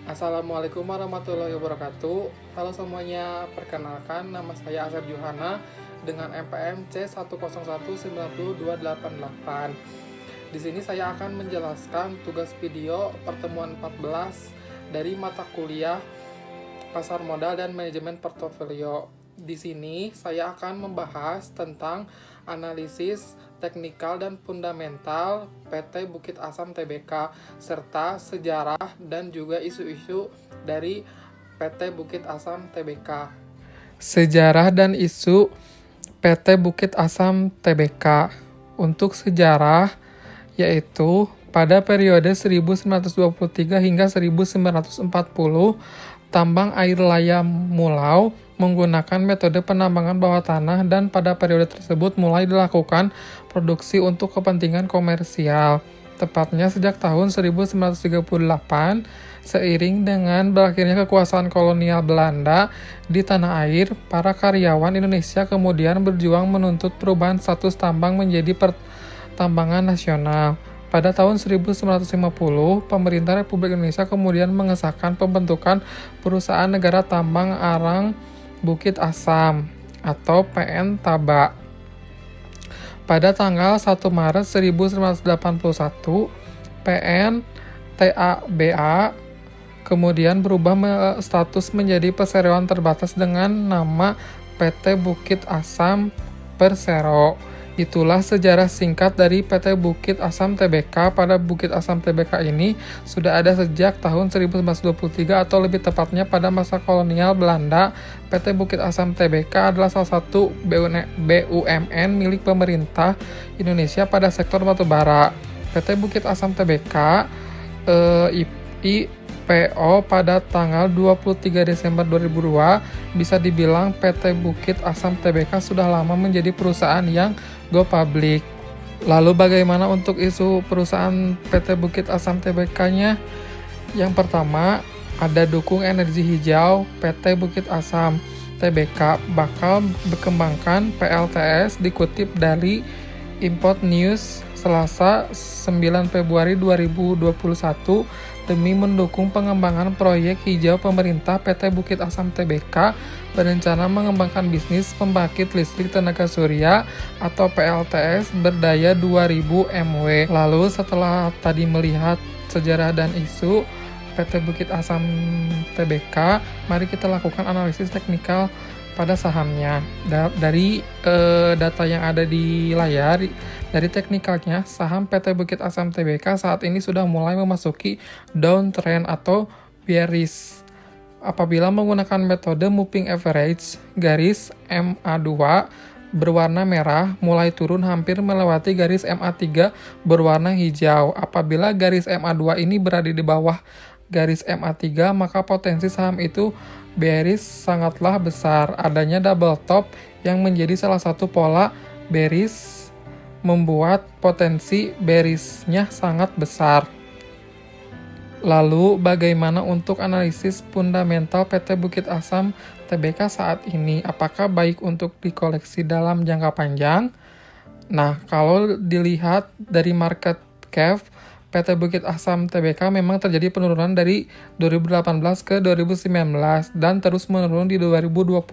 Assalamualaikum warahmatullahi wabarakatuh. Halo semuanya, perkenalkan nama saya Asep Johana dengan NPM C10190288. Di sini saya akan menjelaskan tugas video pertemuan 14 dari mata kuliah Pasar Modal dan Manajemen Portofolio. Di sini saya akan membahas tentang analisis teknikal dan fundamental PT Bukit Asam Tbk serta sejarah dan juga isu-isu dari PT Bukit Asam Tbk. Sejarah dan isu PT Bukit Asam Tbk. Untuk sejarah yaitu pada periode 1923 hingga 1940 tambang air layam Mulau menggunakan metode penambangan bawah tanah dan pada periode tersebut mulai dilakukan produksi untuk kepentingan komersial. Tepatnya sejak tahun 1938, seiring dengan berakhirnya kekuasaan kolonial Belanda di tanah air, para karyawan Indonesia kemudian berjuang menuntut perubahan status tambang menjadi pertambangan nasional. Pada tahun 1950, pemerintah Republik Indonesia kemudian mengesahkan pembentukan Perusahaan Negara Tambang Arang Bukit Asam atau PN Taba. Pada tanggal 1 Maret 1981, PN TABA kemudian berubah status menjadi perseroan terbatas dengan nama PT Bukit Asam Persero. Itulah sejarah singkat dari PT Bukit Asam Tbk. Pada Bukit Asam Tbk ini sudah ada sejak tahun 1923 atau lebih tepatnya pada masa kolonial Belanda. PT Bukit Asam Tbk adalah salah satu BUMN milik pemerintah Indonesia pada sektor batubara. PT Bukit Asam Tbk IPO pada tanggal 23 Desember 2002, bisa dibilang PT Bukit Asam Tbk sudah lama menjadi perusahaan yang go public. Lalu bagaimana untuk isu perusahaan PT Bukit Asam Tbk-nya? Yang pertama, ada dukung energi hijau. PT Bukit Asam Tbk bakal berkembangkan PLTS, dikutip dari Import News Selasa 9 Februari 2021. Demi mendukung pengembangan proyek hijau, pemerintah PT Bukit Asam Tbk berencana mengembangkan bisnis pembangkit listrik tenaga surya atau PLTS berdaya 2000 MW. Lalu setelah tadi melihat sejarah dan isu PT Bukit Asam Tbk, mari kita lakukan analisis teknikal pada sahamnya. Dari data yang ada di layar, dari teknikalnya, saham PT Bukit Asam Tbk saat ini sudah mulai memasuki downtrend atau bearish. Apabila menggunakan metode moving average, garis MA2 berwarna merah mulai turun hampir melewati garis MA3 berwarna hijau. Apabila garis MA2 ini berada di bawah garis MA3, maka potensi saham itu bearish sangatlah besar. Adanya double top yang menjadi salah satu pola bearish membuat potensi bearishnya sangat besar. Lalu bagaimana untuk analisis fundamental PT Bukit Asam Tbk saat ini? Apakah baik untuk dikoleksi dalam jangka panjang? Nah, kalau dilihat dari market cap, PT Bukit Asam Tbk memang terjadi penurunan dari 2018 ke 2019 dan terus menurun di 2020.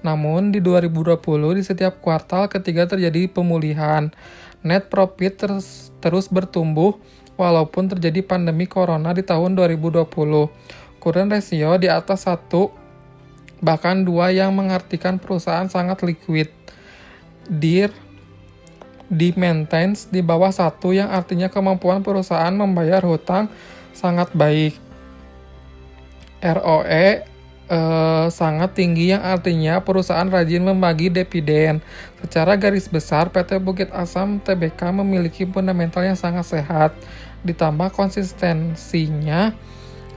Namun di 2020 di setiap kuartal ketiga terjadi pemulihan. Net profit terus bertumbuh walaupun terjadi pandemi corona di tahun 2020. Current ratio di atas 1, bahkan 2 yang mengartikan perusahaan sangat liquid. DIR di maintains di bawah 1 yang artinya kemampuan perusahaan membayar hutang sangat baik. ROE sangat tinggi yang artinya perusahaan rajin membagi dividen. Secara garis besar, PT Bukit Asam Tbk memiliki fundamental yang sangat sehat, ditambah konsistensinya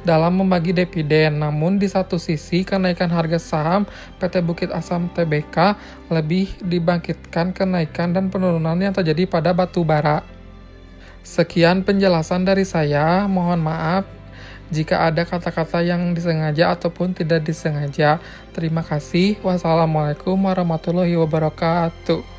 dalam membagi dividen. Namun di satu sisi, kenaikan harga saham PT Bukit Asam Tbk lebih dibangkitkan kenaikan dan penurunan yang terjadi pada batu bara. Sekian penjelasan dari saya, mohon maaf jika ada kata-kata yang disengaja ataupun tidak disengaja. Terima kasih. Wassalamualaikum warahmatullahi wabarakatuh.